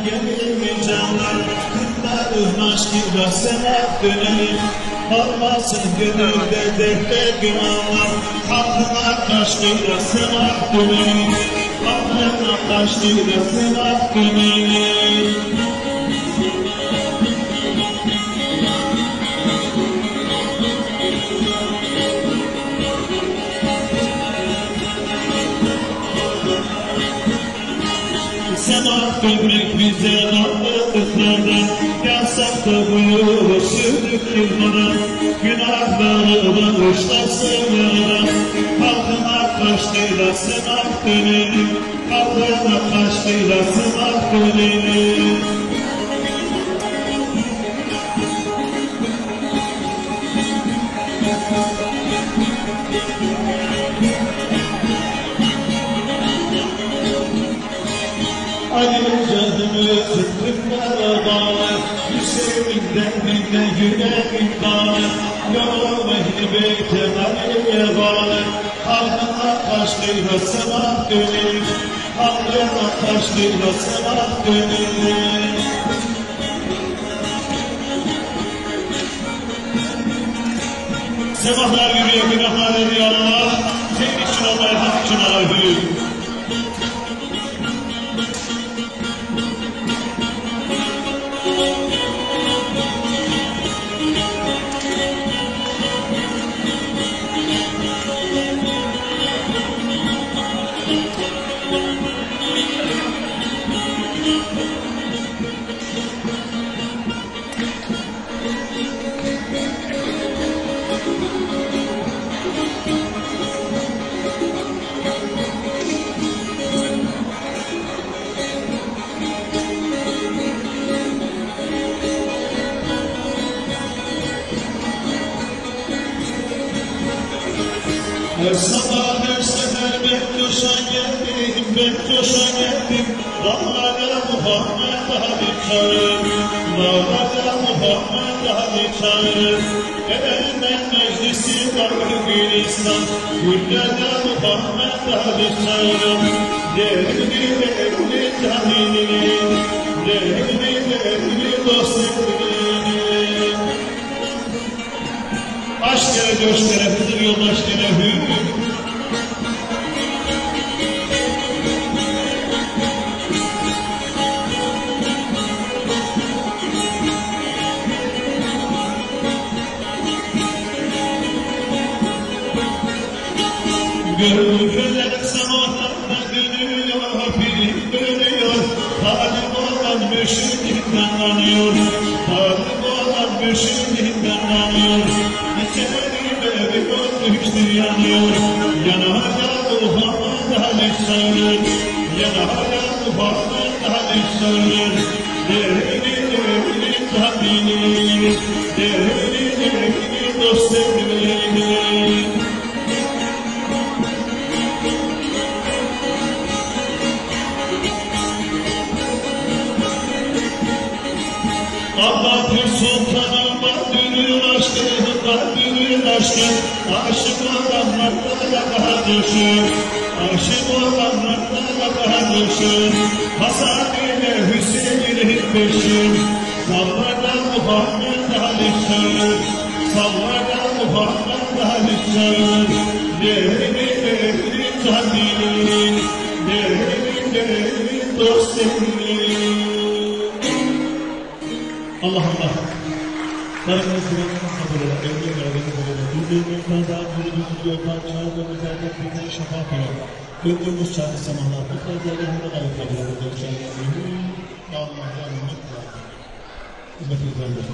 gelin canlar, kırkların aşkıyla semat dönelim. Olmasın gönülde dertler günahlar, hakkına aşkıyla semat dönelim. Hakkına aşkıyla semat dönelim. Semat gömlek bize anladıklardan, yansak da buyur sürdük yıllara. Günahları bağışlasın yara, halkına kaçtıyla semat dönelim. Halkına kaçtıyla semat dönelim. Ali canımı zıkkımlara bağlı, Hüseyin derdine yüreğim bağlı. Yolum ehli beyte Ali'ye bağlı, halkına aşkıyla semat dönelim. Halkına aşkıyla semat dönelim. Sematlar yürüyor, günahlar ediyor Allah. Senin için olmayı hak için ağırlıyor. Her sabah her sefer Bektaş'a geldim, dağlara Muhammed Ali çağır, dağlara Muhammed Ali çağır. Eğmen meclisi var Gülistan, güllere Muhammed Ali çağır. Devri canini, devri dostluğunu. Aşk yere, coş yere, hızır yoldaş yere, Gönüller sabahlarda dönüyor, film dönüyor. Talip olan müşrikinden anıyor, talip olan müşrikinden anıyor. İçeride bir gözlüktür yanıyor, yanara Muhammed Ali çağırır, yanara Muhammed Ali çağırır. Devri tahmini, devri dost sevdiğini. Allah bir sultanım kalbinin aşkı, kalbinin aşkı. Aşık olanlarla kardeşim, aşık olanlarla kardeşim. Hasan ile Hüseyin'in peşim, sallarda Muhammed Ali çağır, sallarda Muhammed Ali çağır. Devri tahminin, devri dost sevdiğini. Allah Allah. Karımız duvarına kabul eder, evliye verdiğini kabul eder. Bildiğimizden daha yürüdüğümüz yoldan çağırdığımız yerde birden şafak verir. Gördüğümüz çağrı zamanlar, bu kadar yanında da kabul eder. Allah yanımız var. Hizmet ederler.